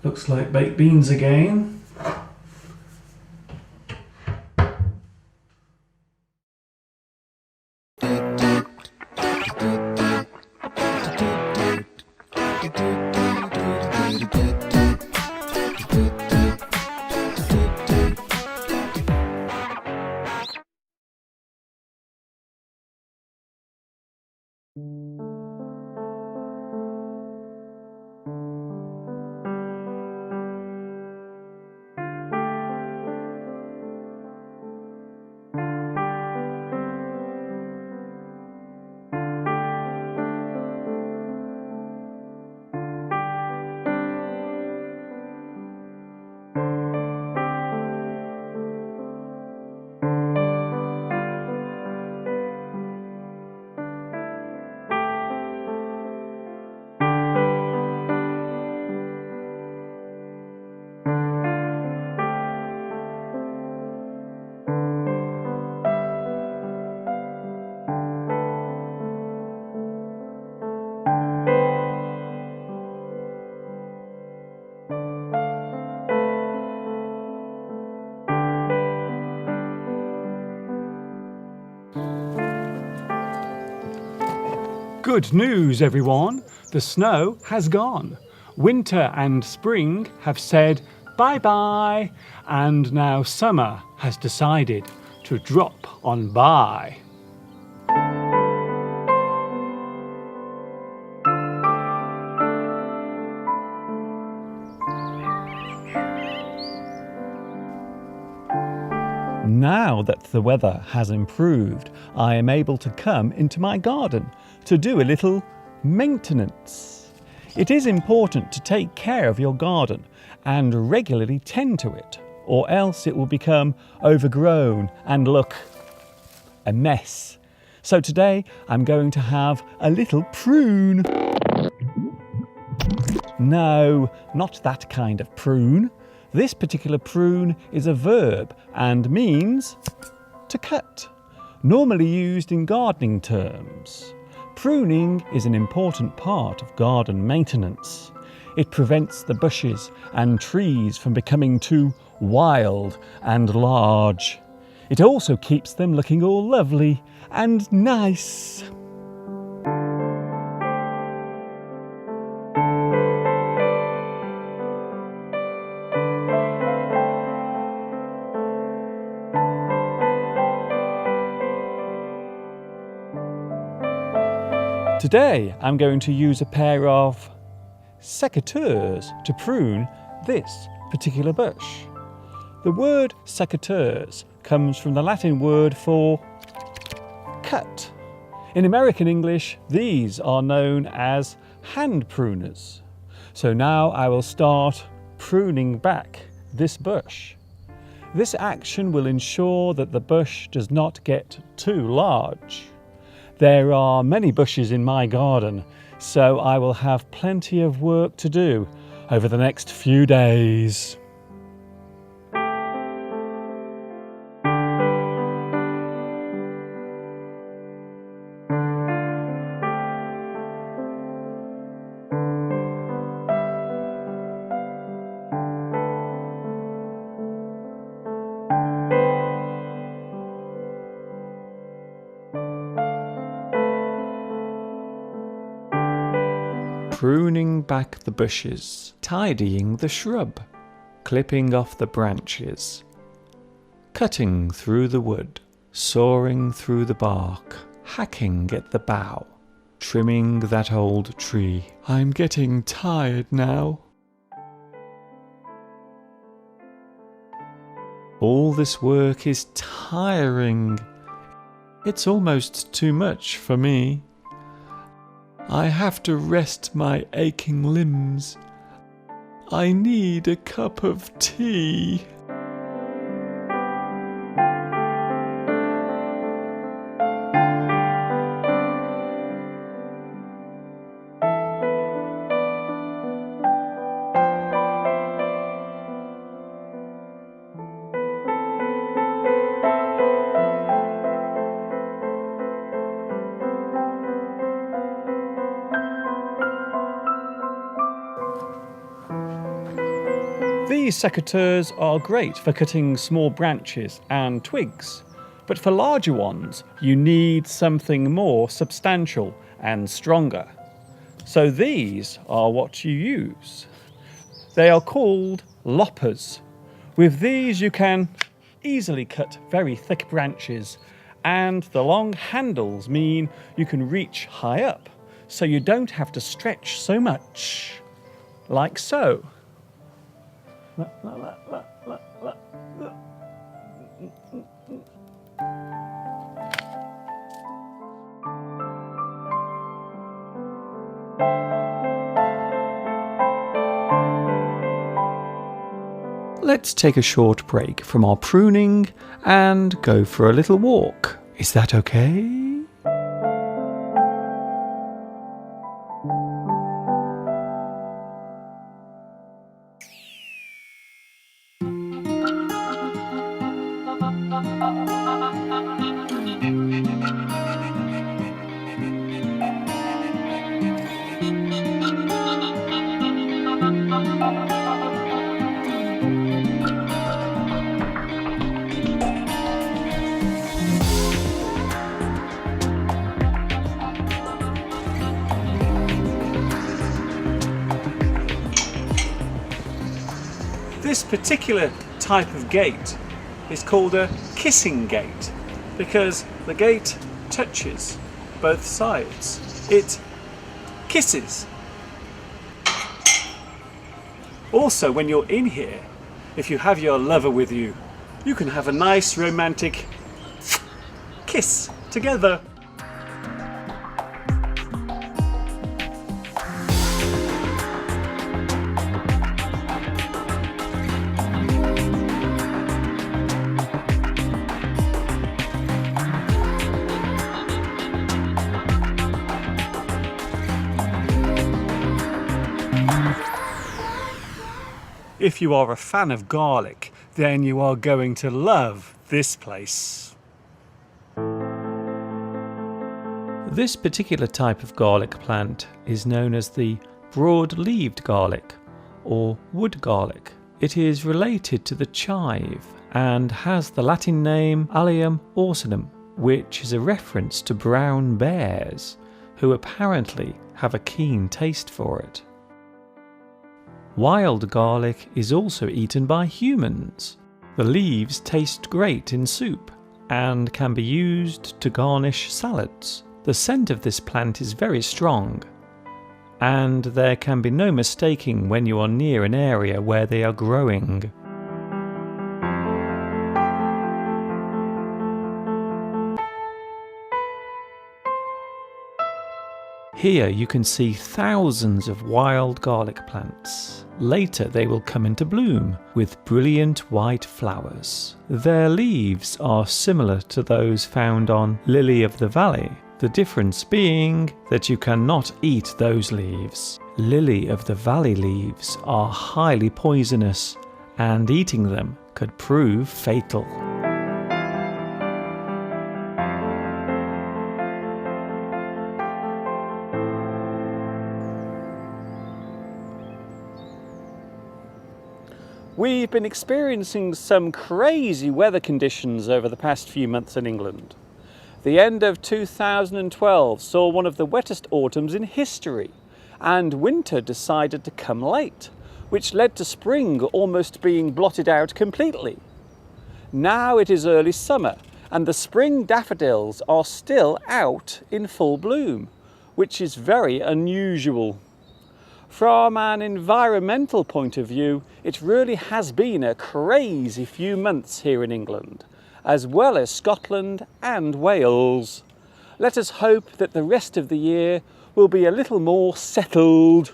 Looks like baked beans again. Good news, everyone! The snow has gone. Winter and spring have said bye-bye, and now summer has decided to drop on by. Now that the weather has improved, I am able to come into my garden to do a little maintenance. It is important to take care of your garden and regularly tend to it, or else it will become overgrown and look a mess. So today I'm going to have a little prune. No, not that kind of prune. This particular prune is a verb and means to cut, normally used in gardening terms. Pruning is an important part of garden maintenance. It prevents the bushes and trees from becoming too wild and large. It also keeps them looking all lovely and nice. Today I'm going to use a pair of secateurs to prune this particular bush. The word secateurs comes from the Latin word for cut. In American English, these are known as hand pruners. So now I will start pruning back this bush. This action will ensure that the bush does not get too large. There are many bushes in my garden, so I will have plenty of work to do over the next few days. Pruning back the bushes, tidying the shrub, clipping off the branches, cutting through the wood, sawing through the bark, hacking at the bough, trimming that old tree. I'm getting tired now. All this work is tiring. It's almost too much for me. I have to rest my aching limbs. I need a cup of tea. These secateurs are great for cutting small branches and twigs, but for larger ones you need something more substantial and stronger. So these are what you use. They are called loppers. With these you can easily cut very thick branches, and the long handles mean you can reach high up, so you don't have to stretch so much. Like so. Let's take a short break from our pruning and go for a little walk. Is that okay? This particular type of gate is called a kissing gate because the gate touches both sides. It kisses. Also, when you're in here, if you have your lover with you, you can have a nice romantic kiss together. If you are a fan of garlic, then you are going to love this place. This particular type of garlic plant is known as the broad-leaved garlic or wood garlic. It is related to the chive and has the Latin name Allium ursinum, which is a reference to brown bears who apparently have a keen taste for it. Wild garlic is also eaten by humans. The leaves taste great in soup and can be used to garnish salads. The scent of this plant is very strong, and there can be no mistaking when you are near an area where they are growing. Here you can see thousands of wild garlic plants. Later they will come into bloom with brilliant white flowers. Their leaves are similar to those found on lily of the valley, the difference being that you cannot eat those leaves. Lily of the valley leaves are highly poisonous, and eating them could prove fatal. We've been experiencing some crazy weather conditions over the past few months in England. The end of 2012 saw one of the wettest autumns in history, and winter decided to come late, which led to spring almost being blotted out completely. Now it is early summer, and the spring daffodils are still out in full bloom, which is very unusual. From an environmental point of view, it really has been a crazy few months here in England, as well as Scotland and Wales. Let us hope that the rest of the year will be a little more settled.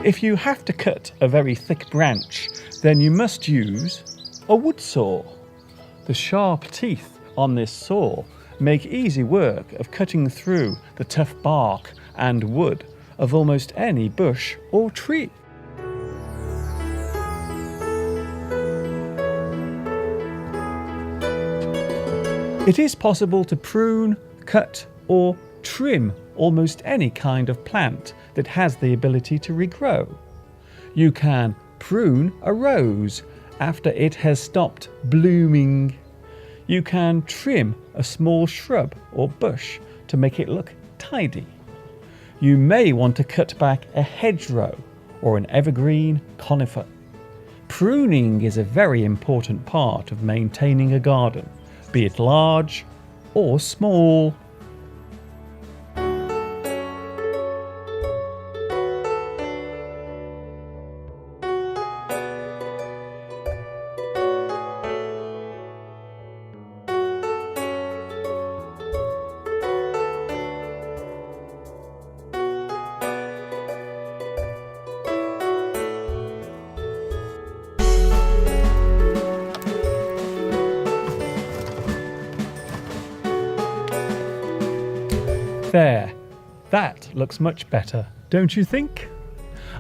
If you have to cut a very thick branch, then you must use a wood saw. The sharp teeth on this saw make easy work of cutting through the tough bark and wood of almost any bush or tree. It is possible to prune, cut or trim almost any kind of plant that has the ability to regrow. You can prune a rose after it has stopped blooming. You can trim a small shrub or bush to make it look tidy. You may want to cut back a hedgerow or an evergreen conifer. Pruning is a very important part of maintaining a garden, be it large or small. There, that looks much better, don't you think?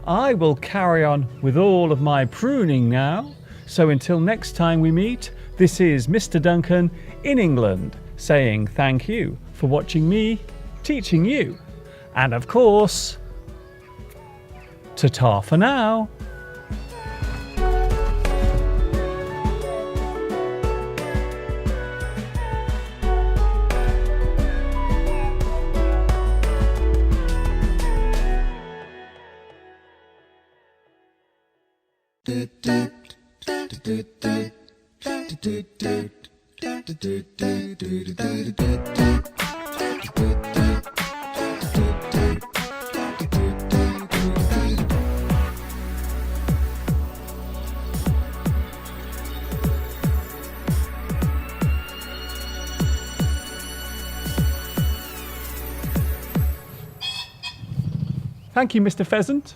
I will carry on with all of my pruning now, so until next time we meet, this is Mr. Duncan in England saying thank you for watching me teaching you. And of course, ta-ta for now. Thank you, Mr. Pheasant.